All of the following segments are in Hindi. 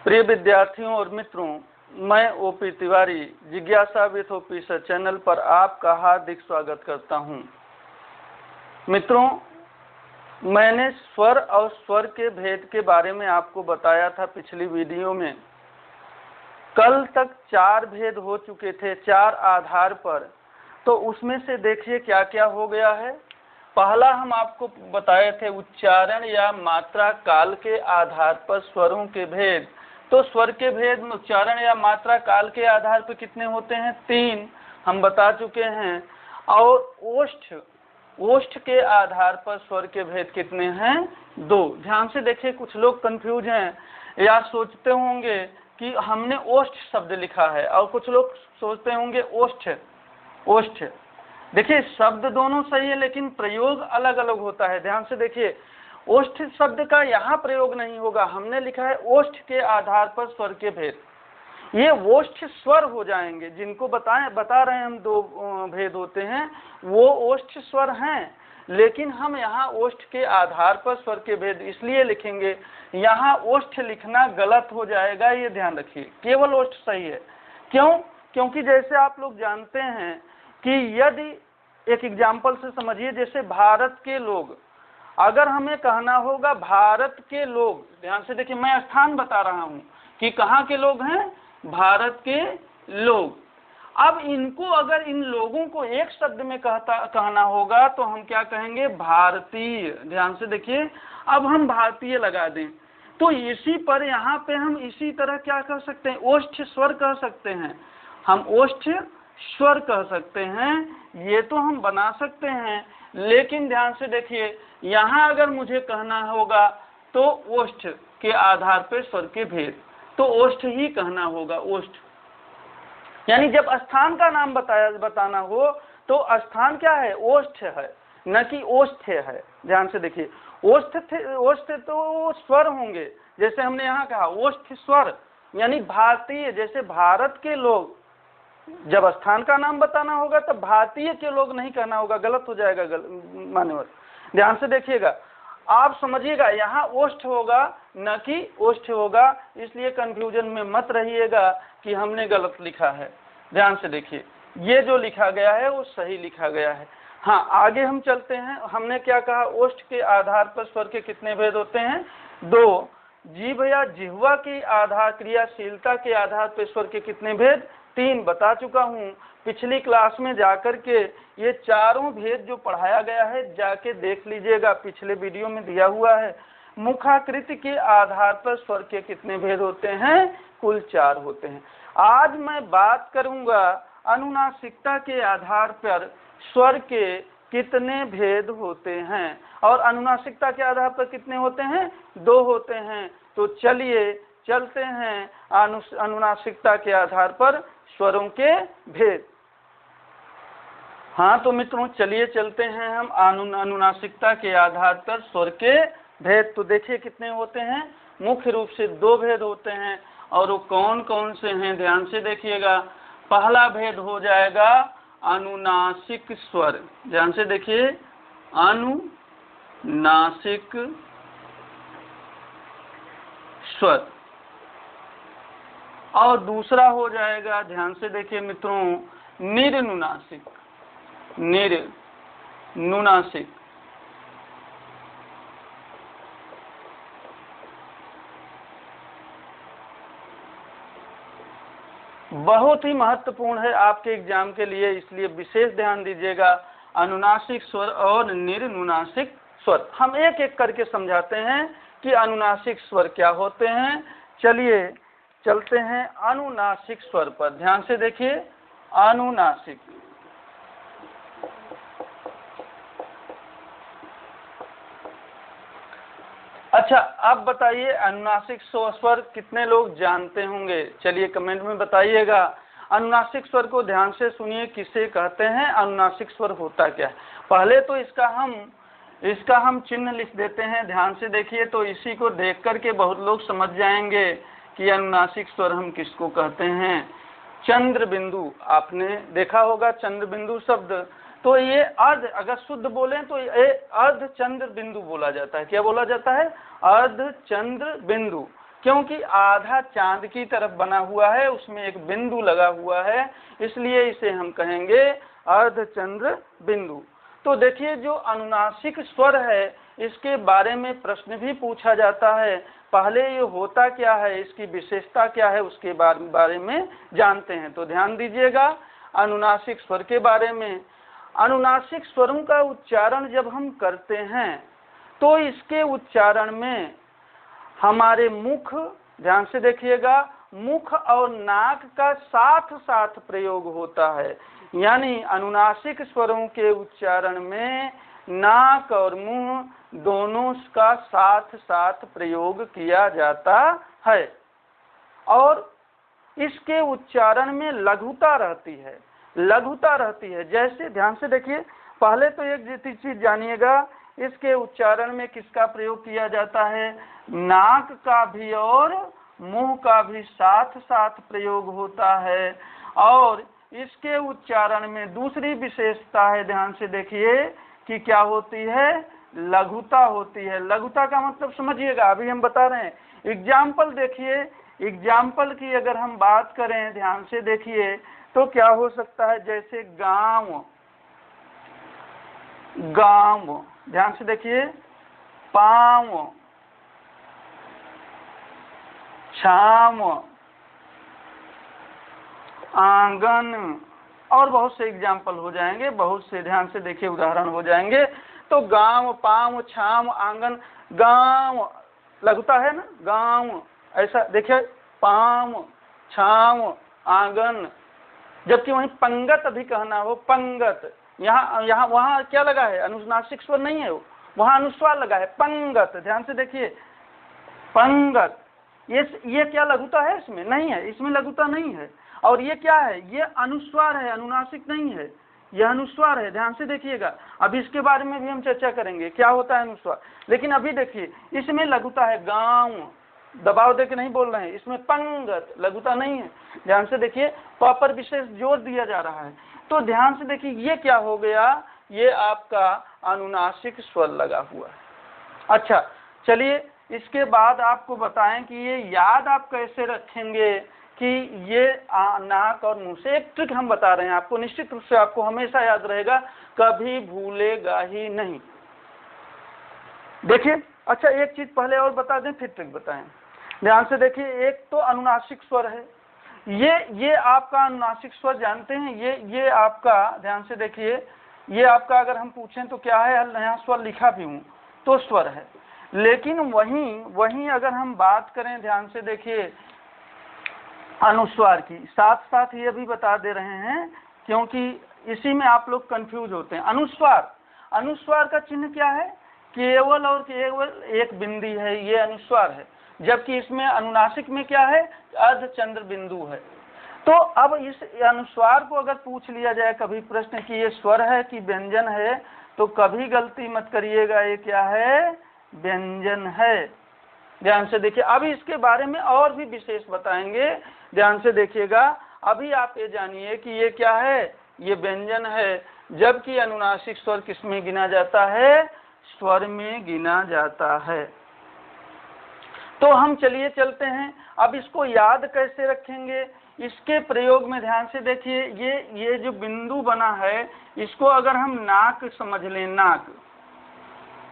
प्रिय विद्यार्थियों और मित्रों, मैं ओपी तिवारी जिज्ञासा विथ ओपी सर चैनल पर आपका हार्दिक स्वागत करता हूं। मित्रों, मैंने स्वर और स्वर के भेद के बारे में आपको बताया था पिछली वीडियो में। कल तक 4 भेद हो चुके थे 4 आधार पर, तो उसमें से देखिए क्या क्या हो गया है। पहला हम आपको बताए थे उच्चारण या मात्रा काल के आधार पर स्वरों के भेद। तो स्वर के भेद में उच्चारण या मात्रा काल के आधार पर कितने होते हैं? 3 हम बता चुके हैं। और ओष्ठ के आधार पर स्वर के भेद कितने हैं? 2। ध्यान से देखिए, कुछ लोग कंफ्यूज हैं या सोचते होंगे कि हमने ओष्ठ शब्द लिखा है, और कुछ लोग सोचते होंगे ओष्ठ। देखिए, शब्द दोनों सही है लेकिन प्रयोग अलग अलग होता है। ध्यान से देखिए, ओष्ठ शब्द का यहाँ प्रयोग नहीं होगा। हमने लिखा है ओष्ठ के आधार पर स्वर के भेद। ये ओष्ठ स्वर हो जाएंगे। जिनको बता रहे हैं हम 2 भेद होते हैं, वो ओष्ठ स्वर हैं, लेकिन हम यहाँ ओष्ठ के आधार पर स्वर के भेद इसलिए लिखेंगे। यहाँ ओष्ठ लिखना गलत हो जाएगा, ये ध्यान रखिए। केवल ओष्ठ सही है। क्यों? क्योंकि जैसे आप लोग जानते हैं कि यदि एक एग्जाम्पल से समझिए, जैसे भारत के लोग, अगर हमें कहना होगा भारत के लोग, ध्यान से देखिए, मैं स्थान बता रहा हूं कि कहाँ के लोग हैं? भारत के लोग। अब इनको, अगर इन लोगों को एक शब्द में कहना होगा तो हम क्या कहेंगे? भारतीय। ध्यान से देखिए, अब हम भारतीय लगा दें तो इसी पर यहाँ पे हम इसी तरह क्या कह सकते हैं? ओष्ठ स्वर कह सकते हैं। हम ओष्ठ स्वर कह सकते हैं, ये तो हम बना सकते हैं। लेकिन ध्यान से देखिए, यहाँ अगर मुझे कहना होगा तो ओष्ठ के आधार पर स्वर के भेद, तो ओष्ठ ही कहना होगा। ओष्ठ यानी जब स्थान का नाम बताना हो तो स्थान क्या है? ओष्ठ है, न कि ओष्ठ है। ध्यान से देखिए, ओष्ठ तो स्वर होंगे। जैसे हमने यहाँ कहा ओष्ठ स्वर, यानी भारतीय। जैसे भारत के लोग, जब स्थान का नाम बताना होगा तब भारतीय के लोग नहीं कहना होगा, गलत हो जाएगा मान्यवर। ध्यान से देखिएगा, आप समझिएगा, यहाँ ओष्ठ होगा न कि ओष्ठ होगा, इसलिए कंफ्यूजन में मत रहिएगा कि हमने गलत लिखा है। ध्यान से देखिए, ये जो लिखा गया है वो सही लिखा गया है। हाँ, आगे हम चलते हैं। हमने क्या कहा? ओष्ठ के आधार पर स्वर के कितने भेद होते हैं? 2। जीभ या जिह्वा की आधार क्रियाशीलता के आधार पर स्वर के कितने भेद? 3 बता चुका हूँ। पिछली क्लास में जाकर के ये चारों भेद जो पढ़ाया गया है जाके देख लीजिएगा, पिछले वीडियो में दिया हुआ है। मुखाकृति के आधार पर स्वर के कितने भेद होते हैं? कुल 4 होते हैं। आज मैं बात करूंगा अनुनासिकता के आधार पर स्वर के कितने भेद होते हैं, और अनुनासिकता के आधार पर कितने होते हैं? 2 होते हैं। तो चलिए चलते हैं अनुनासिकता के आधार पर स्वरों के भेद। हाँ तो मित्रों, चलिए चलते हैं हम अनुनासिकता के आधार पर स्वर के भेद। तो देखिए कितने होते हैं। मुख्य रूप से 2 भेद होते हैं, और वो कौन कौन से हैं? ध्यान से देखिएगा। पहला भेद हो जाएगा अनुनासिक स्वर। ध्यान से देखिए, अनुनासिक स्वर। और दूसरा हो जाएगा, ध्यान से देखिए मित्रों, निरनुनासिक। निरनुनासिक। बहुत ही महत्वपूर्ण है आपके एग्जाम के लिए, इसलिए विशेष ध्यान दीजिएगा। अनुनासिक स्वर और निरनुनासिक स्वर हम एक एक करके समझाते हैं कि अनुनासिक स्वर क्या होते हैं। चलिए चलते हैं अनुनासिक स्वर पर। ध्यान से देखिए, अनुनासिक। अच्छा, अब बताइए अनुनासिक स्वर कितने लोग जानते होंगे? चलिए कमेंट में बताइएगा। अनुनासिक स्वर को ध्यान से सुनिए, किसे कहते हैं, अनुनासिक स्वर होता क्या है। पहले तो इसका हम चिन्ह लिख देते हैं। ध्यान से देखिए, तो इसी को देख करके बहुत लोग समझ जाएंगे कि अनुनासिक स्वर हम किसको कहते हैं। चंद्र बिंदु, आपने देखा होगा चंद्र बिंदु शब्द। तो ये अर्ध, अगर शुद्ध बोलें तो ये अर्ध चंद्र बिंदु बोला जाता है। क्या बोला जाता है? अर्ध चंद्र बिंदु। क्योंकि आधा चांद की तरफ बना हुआ है, उसमें एक बिंदु लगा हुआ है, इसलिए इसे हम कहेंगे अर्धचंद्र बिंदु। तो देखिए जो अनुनासिक स्वर है इसके बारे में प्रश्न भी पूछा जाता है। पहले ये होता क्या है, इसकी विशेषता क्या है, उसके बारे में जानते हैं। तो ध्यान दीजिएगा अनुनासिक स्वर के बारे में। अनुनासिक स्वरों का उच्चारण जब हम करते हैं तो इसके उच्चारण में हमारे मुख, ध्यान से देखिएगा, मुख और नाक का साथ साथ प्रयोग होता है। यानी अनुनासिक स्वरों के उच्चारण में नाक और मुंह दोनों का साथ साथ प्रयोग किया जाता है और इसके उच्चारण में लघुता रहती है, लघुता रहती है। जैसे ध्यान से देखिए, पहले तो एक चीज जानिएगा, इसके उच्चारण में किसका प्रयोग किया जाता है, नाक का भी और मुंह का भी साथ साथ प्रयोग होता है। और इसके उच्चारण में दूसरी विशेषता है, ध्यान से देखिए कि क्या होती है, लघुता होती है। लघुता का मतलब समझिएगा, अभी हम बता रहे हैं। एग्जाम्पल देखिए, एग्जाम्पल की अगर हम बात करें, ध्यान से देखिए तो क्या हो सकता है, जैसे गांव, गांव, ध्यान से देखिए, पांव, छाम, आंगन, और बहुत से एग्जाम्पल हो जाएंगे, बहुत से, ध्यान से देखिए उदाहरण हो जाएंगे। तो गांव, पांव, छाम, आंगन, गांव लगता है ना, गांव, ऐसा देखिए, पांव, छाम, आंगन। जबकि वहीं पंगत भी कहना हो, पंगत, यहाँ वहाँ क्या लगा है, अनुनासिक स्वर नहीं है, वहाँ अनुस्वार लगा है, पंगत। ध्यान से देखिए, पंगत, ये क्या लघुता है, इसमें नहीं है, इसमें लघुता नहीं है। और ये क्या है, ये अनुस्वार है, अनुनासिक नहीं है, यह अनुस्वार है। ध्यान से देखिएगा, अभी इसके बारे में भी हम चर्चा करेंगे क्या होता है अनुस्वार। लेकिन अभी देखिए, इसमें लघुता है, गांव, दबाव देके नहीं बोल रहे हैं, इसमें पंगत, लघुता नहीं है। ध्यान से देखिए, पर विशेष जोर दिया जा रहा है। तो ध्यान से देखिए, ये क्या हो गया, ये आपका अनुनासिक स्वर लगा हुआ है। अच्छा, चलिए इसके बाद आपको बताएं कि ये याद आप कैसे रखेंगे कि ये नाक और मुंह से। एक ट्रिक हम बता रहे हैं आपको, निश्चित रूप से आपको हमेशा याद रहेगा, कभी भूलेगा ही नहीं। देखिए, अच्छा एक चीज पहले और बता दें, फिर ट्रिक बताएं। ध्यान से देखिए, एक तो अनुनासिक स्वर है, ये आपका अनुनासिक स्वर जानते हैं, ये आपका, ध्यान से देखिए, ये आपका अगर हम पूछें तो क्या है, नया स्वर लिखा भी हूं तो स्वर है। लेकिन वहीं अगर हम बात करें, ध्यान से देखिए, अनुस्वार की, साथ साथ ये भी बता दे रहे हैं क्योंकि इसी में आप लोग कंफ्यूज होते हैं। अनुस्वार का चिन्ह क्या है, केवल और केवल एक बिंदी है, ये अनुस्वार है। जबकि इसमें अनुनासिक में क्या है, अर्धचंद्र बिंदु है। तो अब इस अनुस्वार को अगर पूछ लिया जाए कभी प्रश्न कि ये स्वर है कि व्यंजन है, तो कभी गलती मत करिएगा, ये क्या है, व्यंजन है। ध्यान से देखिए, अभी इसके बारे में और भी विशेष बताएंगे, ध्यान से देखिएगा। अभी आप ये जानिए कि ये क्या है, ये व्यंजन है। जबकि अनुनासिक स्वर किस में गिना जाता है, स्वर में गिना जाता है। तो हम चलिए चलते हैं, अब इसको याद कैसे रखेंगे, इसके प्रयोग में ध्यान से देखिए, ये जो बिंदु बना है, इसको अगर हम नाक समझ लें, नाक,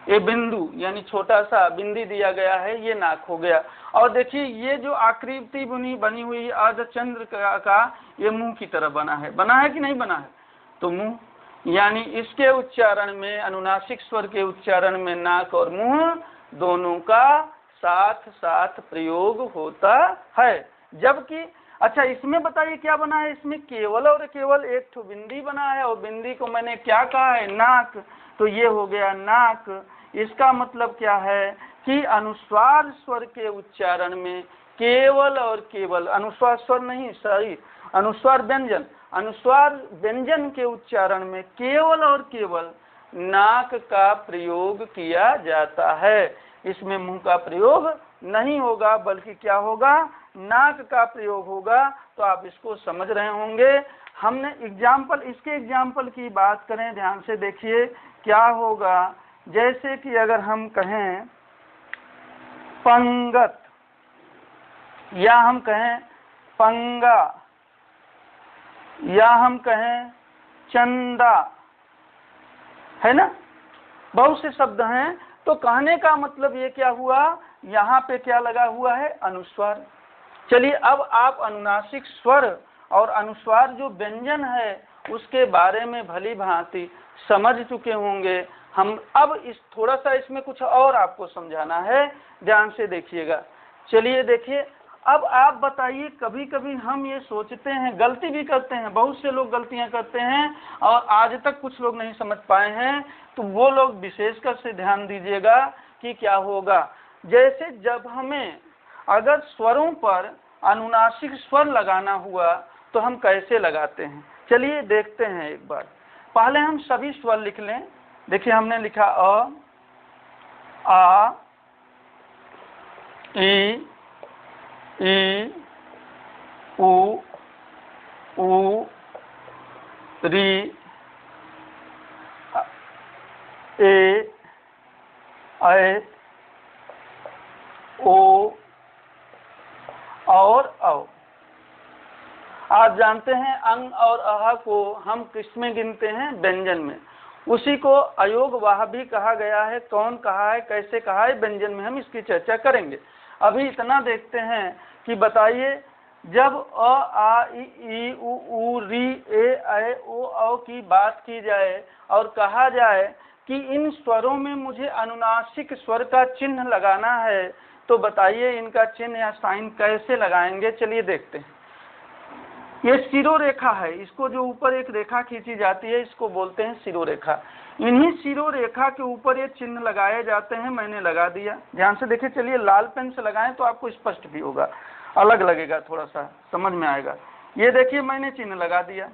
ये बिंदु यानी छोटा सा बिंदी दिया गया है, ये नाक हो गया। और देखिए, ये जो आकृति बनी हुई अर्धचंद्र का ये मुंह की तरह बना है कि नहीं बना है, तो मुंह, यानी इसके उच्चारण में, अनुनासिक स्वर के उच्चारण में नाक और मुंह दोनों का साथ साथ प्रयोग होता है। जबकि अच्छा, इसमें बताइए क्या बना है, इसमें केवल और केवल एक ठो बिंदी बना है, और बिंदी को मैंने क्या कहा है, नाक, तो ये हो गया नाक। इसका मतलब क्या है कि अनुस्वार स्वर के उच्चारण में केवल और केवल, अनुस्वार स्वर नहीं, सॉरी, अनुस्वार व्यंजन, अनुस्वार व्यंजन के उच्चारण में केवल और केवल नाक का प्रयोग किया जाता है। इसमें मुंह का प्रयोग नहीं होगा, बल्कि क्या होगा, नाक का प्रयोग होगा। तो आप इसको समझ रहे होंगे। हमने एग्जाम्पल, इसके एग्जाम्पल की बात करें, ध्यान से देखिए क्या होगा। जैसे कि अगर हम कहें पंगत, या हम कहें पंगा, या हम कहें चंदा, है ना, बहुत से शब्द हैं। तो कहने का मतलब ये क्या हुआ, यहाँ पे क्या लगा हुआ है, अनुस्वार। चलिए अब आप अनुनासिक स्वर और अनुस्वार जो व्यंजन है उसके बारे में भली भांति समझ चुके होंगे। हम अब इस थोड़ा सा इसमें कुछ और आपको समझाना है, ध्यान से देखिएगा। चलिए देखिए, अब आप बताइए, कभी कभी हम ये सोचते हैं, गलती भी करते हैं, बहुत से लोग गलतियां करते हैं और आज तक कुछ लोग नहीं समझ पाए हैं, तो वो लोग विशेषकर से ध्यान दीजिएगा कि क्या होगा। जैसे जब हमें अगर स्वरों पर अनुनासिक स्वर लगाना हुआ तो हम कैसे लगाते हैं, चलिए देखते हैं एक बार। पहले हम सभी स्वर लिख लें। देखिए हमने लिखा अ, आ, ई, उ, री, ए, ऐ, ओ और औ। आप जानते हैं अंग और अह को हम किस में गिनते हैं, व्यंजन में। उसी को अयोग वाह भी कहा गया है। कौन कहा है, कैसे कहा है, व्यंजन में हम इसकी चर्चा करेंगे। अभी इतना देखते हैं कि बताइए, जब अ, आ, ई, उ, री, ए, ऐ, ओ, औ की बात की जाए और कहा जाए कि इन स्वरों में मुझे अनुनासिक स्वर का चिन्ह लगाना है, तो बताइए इनका चिन्ह या साइन कैसे लगाएंगे। चलिए देखते हैं। ये शिरोरेखा है, इसको जो ऊपर एक रेखा खींची जाती है इसको बोलते हैं शिरोरेखा। इन्हीं शिरोरेखा के ऊपर ये चिन्ह लगाए जाते हैं। मैंने लगा दिया, ध्यान से देखिए। चलिए लाल पेन से लगाएं तो आपको स्पष्ट भी होगा, अलग लगेगा, थोड़ा सा समझ में आएगा। ये देखिए मैंने चिन्ह लगा दिया।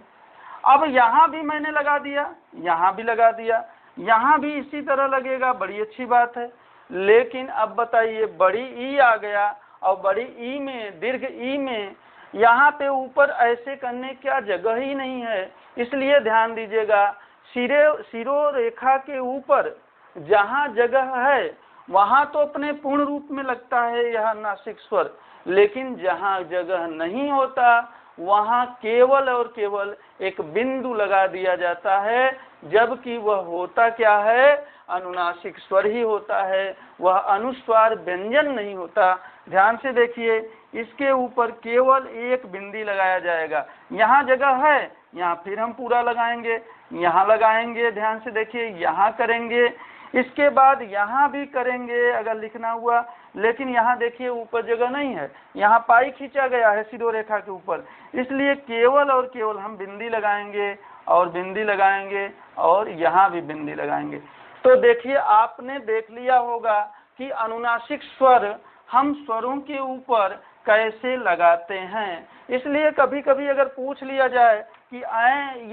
अब यहाँ भी मैंने लगा दिया, यहाँ भी लगा दिया, यहाँ भी इसी तरह लगेगा, बड़ी अच्छी बात है। लेकिन अब बताइए, बड़ी ई आ गया और बड़ी ई में, दीर्घ ई में यहाँ पे ऊपर ऐसे करने क्या जगह ही नहीं है। इसलिए ध्यान दीजिएगा, शिरोरेखा के ऊपर जहाँ जगह है वहाँ तो अपने पूर्ण रूप में लगता है यह नासिक स्वर, लेकिन जहाँ जगह नहीं होता वहाँ केवल और केवल एक बिंदु लगा दिया जाता है, जबकि वह होता क्या है, अनुनासिक स्वर ही होता है, वह अनुस्वार व्यंजन नहीं होता। ध्यान से देखिए, इसके ऊपर केवल एक बिंदी लगाया जाएगा। यहाँ जगह है, यहाँ फिर हम पूरा लगाएंगे, यहाँ लगाएंगे, ध्यान से देखिए, यहाँ करेंगे, इसके बाद यहाँ भी करेंगे अगर लिखना हुआ। लेकिन यहाँ देखिए ऊपर जगह नहीं है, यहाँ पाई खींचा गया है शिरोरेखा के ऊपर, इसलिए केवल और केवल हम बिंदी लगाएंगे और बिंदी लगाएंगे और यहाँ भी बिंदी लगाएंगे। तो देखिए आपने देख लिया होगा कि अनुनासिक स्वर हम स्वरों के ऊपर कैसे लगाते हैं। इसलिए कभी कभी अगर पूछ लिया जाए कि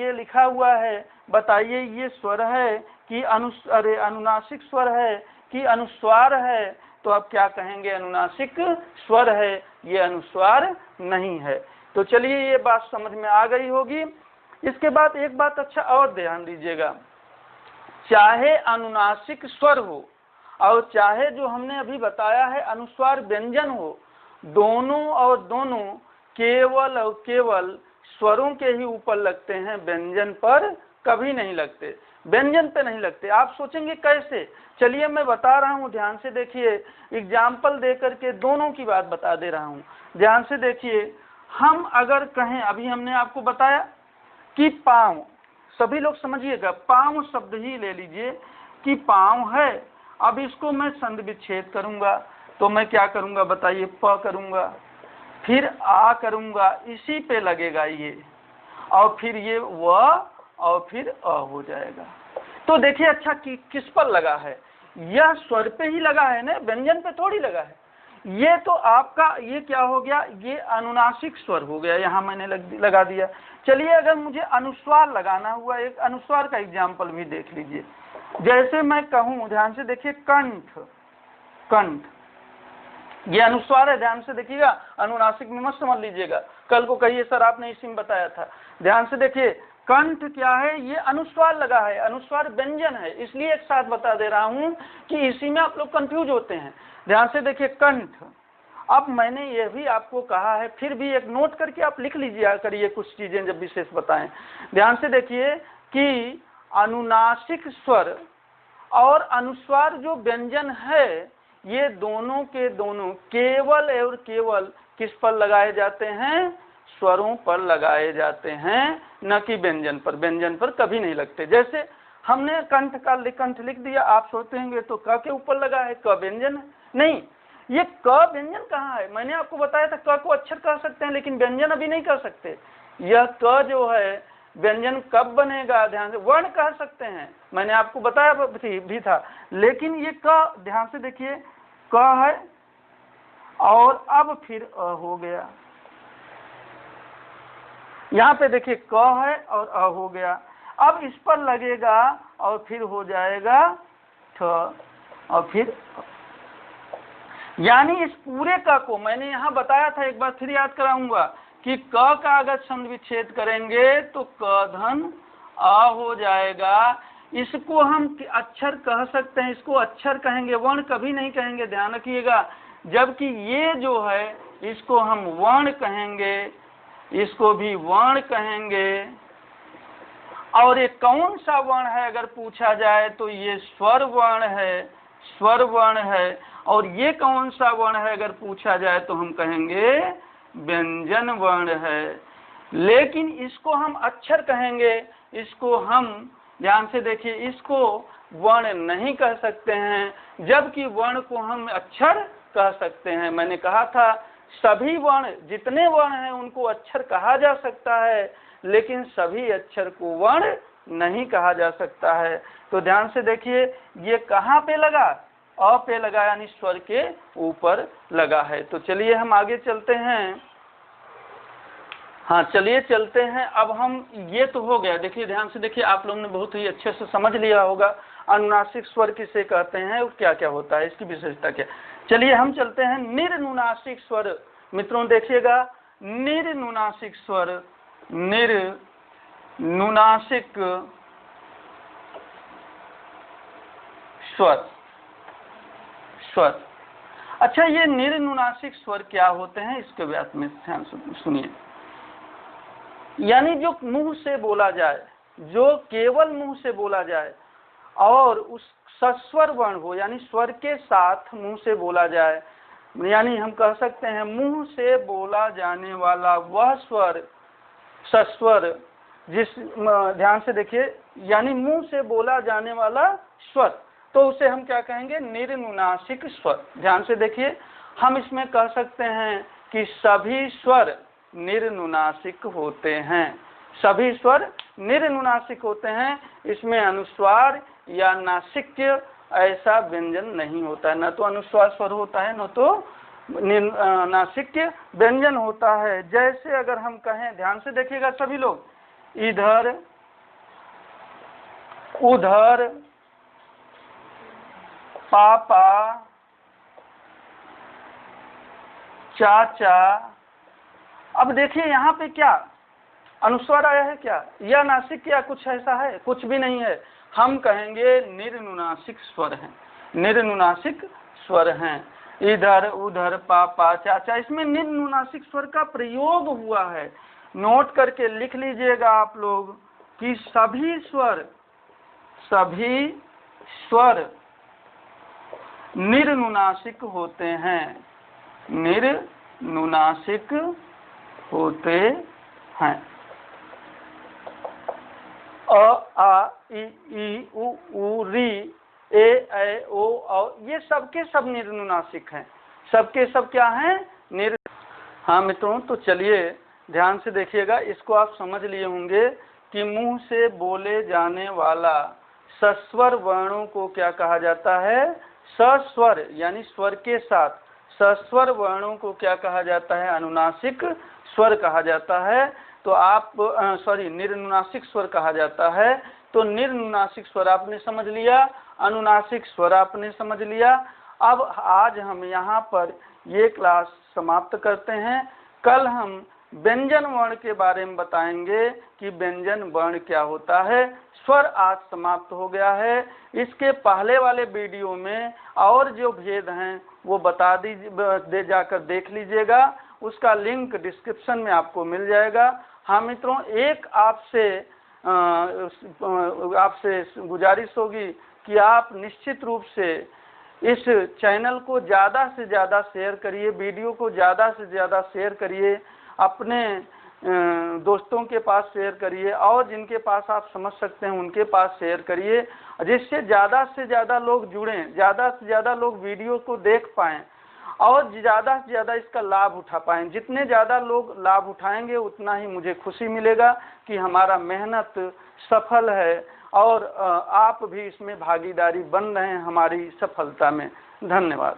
ये लिखा हुआ है, बताइए ये स्वर है कि अनुनासिक स्वर है कि अनुस्वार है, तो आप क्या कहेंगे, अनुनासिक स्वर है, ये अनुस्वार नहीं है। तो चलिए ये बात समझ में आ गई होगी। इसके बाद एक बात अच्छा और ध्यान दीजिएगा, चाहे अनुनासिक स्वर हो और चाहे जो हमने अभी बताया है अनुस्वार व्यंजन हो, दोनों और दोनों केवल और केवल स्वरों के ही ऊपर लगते हैं, व्यंजन पर कभी नहीं लगते, व्यंजन पे नहीं लगते। आप सोचेंगे कैसे, चलिए मैं बता रहा हूँ, ध्यान से देखिए, एग्जाम्पल दे करके दोनों की बात बता दे रहा हूँ। ध्यान से देखिए, हम अगर कहें, अभी हमने आपको बताया कि पाँव, सभी लोग समझिएगा, पाँव शब्द ही ले लीजिए कि पाँव है। अब इसको मैं संधि विच्छेद करूंगा तो मैं क्या करूंगा बताइए, प करूंगा, फिर आ करूंगा, इसी पे लगेगा ये, और फिर ये व और फिर अ हो जाएगा। तो देखिए अच्छा किस पर लगा है, यह स्वर पे ही लगा है ना, व्यंजन पे थोड़ी लगा है। ये तो आपका ये क्या हो गया, ये अनुनासिक स्वर हो गया, यहाँ मैंने लगा दिया। चलिए अगर मुझे अनुस्वार लगाना हुआ, एक अनुस्वार का एग्जाम्पल भी देख लीजिए। जैसे मैं कहूँ, ध्यान से देखिए, कंठ, कंठ ये अनुस्वार है, ध्यान से देखिएगा, अनुनासिक में मत समझ लीजिएगा, कल को कहिए सर आपने इसी में बताया था। ध्यान से देखिए, कंठ क्या है, ये अनुस्वार लगा है, अनुस्वार व्यंजन है, इसलिए एक साथ बता दे रहा हूं कि इसी में आप लोग कंफ्यूज होते हैं। ध्यान से देखिए, कंठ अब मैंने यह भी आपको कहा है, फिर भी एक नोट करके आप लिख लीजिए करिए कुछ चीजें जब विशेष बताएं। ध्यान से देखिए कि अनुनासिक स्वर और अनुस्वार जो व्यंजन है, ये दोनों के दोनों केवल और केवल किस पर लगाए जाते हैं? स्वरों पर लगाए जाते हैं, न कि व्यंजन पर। व्यंजन पर कभी नहीं लगते। जैसे हमने कंठ लिख दिया, आप सोचते होंगे तो क के ऊपर लगा है, क व्यंजन है। नहीं, ये क व्यंजन कहाँ है? मैंने आपको बताया था क को अक्षर कह सकते हैं, लेकिन व्यंजन अभी नहीं कर सकते। यह क जो है व्यंजन कब बनेगा? ध्यान से, वर्ण कह सकते हैं, मैंने आपको बताया भी था, लेकिन ये क, ध्यान से देखिए, क है और अब फिर अ हो गया। यहाँ पे देखिए क है और अ हो गया। अब इस पर लगेगा और फिर हो जाएगा ठ और फिर, यानी इस पूरे क को मैंने यहाँ बताया था, एक बार फिर याद कराऊंगा कि क का अगर छंद विच्छेद करेंगे तो क धन अ हो जाएगा। इसको हम अक्षर कह सकते हैं, इसको अक्षर कहेंगे, वर्ण कभी नहीं कहेंगे, ध्यान रखिएगा। जबकि ये जो है इसको हम वर्ण कहेंगे, इसको भी वर्ण कहेंगे। और ये कौन सा वर्ण है अगर पूछा जाए तो ये स्वर वर्ण है, स्वर वर्ण है। और ये कौन सा वर्ण है अगर पूछा जाए तो हम कहेंगे व्यंजन वर्ण है। लेकिन इसको हम अक्षर कहेंगे, इसको हम, ध्यान से देखिए, इसको वर्ण नहीं कह सकते हैं, जबकि वर्ण को हम अक्षर कह सकते हैं। मैंने कहा था सभी वर्ण, जितने वर्ण हैं उनको अक्षर कहा जा सकता है, लेकिन सभी अक्षर को वर्ण नहीं कहा जा सकता है। तो ध्यान से देखिए, ये कहाँ पे लगा? अ पे लगा, यानी स्वर के ऊपर लगा है। तो चलिए हम आगे चलते हैं। हाँ, चलिए चलते हैं। अब हम, ये तो हो गया, देखिए ध्यान से देखिए, आप लोगों ने बहुत ही अच्छे से समझ लिया होगा अनुनासिक स्वर किसे कहते हैं और क्या क्या होता है, इसकी विशेषता क्या। चलिए हम चलते हैं निर्नुनासिक स्वर। मित्रों देखिएगा, निर्नुनासिक स्वर, निर्नुनासिक स्वर, स्वर। अच्छा, ये निर्नुनासिक स्वर क्या होते हैं, इसके व्यास में ध्यान से सुनिए। यानी जो मुंह से बोला जाए, जो केवल मुंह से बोला जाए और उस सस्वर वर्ण हो, यानी स्वर के साथ मुंह से बोला जाए, यानी हम कह सकते हैं मुंह से बोला जाने वाला वह स्वर, सस्वर, जिस, ध्यान से देखिए, यानी मुंह से बोला जाने वाला स्वर, तो उसे हम क्या कहेंगे? निर्नुनासिक स्वर। ध्यान से देखिए, हम इसमें कह सकते हैं कि सभी स्वर निर्नुनासिक होते हैं, सभी स्वर निर्नुनासिक होते हैं। इसमें अनुस्वार या नासिक्य ऐसा व्यंजन नहीं होता है, न तो अनुस्वार स्वर होता है, न तो नासिक्य व्यंजन होता है। जैसे अगर हम कहें, ध्यान से देखिएगा सभी लोग, इधर, उधर, पापा, चाचा। अब देखिए यहाँ पे क्या अनुस्वार आया है क्या, या नासिक, या कुछ ऐसा है? कुछ भी नहीं है। हम कहेंगे निर्नुनासिक स्वर हैं, निर्नुनासिक स्वर हैं। इधर, उधर, पापा, चाचा, इसमें निर्नुनासिक स्वर का प्रयोग हुआ है। नोट करके लिख लीजिएगा आप लोग कि सभी स्वर, सभी स्वर निर्नुनासिक होते हैं, निर्नुनासिक होते हैं। अ, आ, ई, उ, री, ए, ओ, और ये सबके सब निर्नुनासिक हैं, सबके सब क्या हैं? हाँ मित्रों, तो चलिए ध्यान से देखिएगा, इसको आप समझ लिए होंगे कि मुंह से बोले जाने वाला सस्वर वर्णों को क्या कहा जाता है? सस्वर, यानी स्वर के साथ सस्वर वर्णों को क्या कहा जाता है? अनुनासिक स्वर कहा जाता है। तो आप निर्नुनासिक स्वर कहा जाता है। तो निर्नुनासिक स्वर आपने समझ लिया, अनुनासिक स्वर आपने समझ लिया। अब आज हम यहाँ पर ये क्लास समाप्त करते हैं। कल हम व्यंजन वर्ण के बारे में बताएंगे कि व्यंजन वर्ण क्या होता है। स्वर आज समाप्त हो गया है। इसके पहले वाले वीडियो में और जो भेद हैं वो बता दे जाकर देख लीजिएगा, उसका लिंक डिस्क्रिप्शन में आपको मिल जाएगा। हाँ मित्रों, एक आपसे गुजारिश होगी कि आप निश्चित रूप से इस चैनल को ज़्यादा से ज़्यादा शेयर करिए, वीडियो को ज़्यादा से ज़्यादा शेयर करिए, अपने दोस्तों के पास शेयर करिए और जिनके पास आप समझ सकते हैं उनके पास शेयर करिए, जिससे ज़्यादा से ज़्यादा लोग जुड़ें, ज़्यादा से ज़्यादा लोग वीडियो को देख पाएँ और ज़्यादा से ज़्यादा इसका लाभ उठा पाएँ। जितने ज़्यादा लोग लाभ उठाएंगे उतना ही मुझे खुशी मिलेगा कि हमारा मेहनत सफल है और आप भी इसमें भागीदारी बन रहे हैं हमारी सफलता में। धन्यवाद।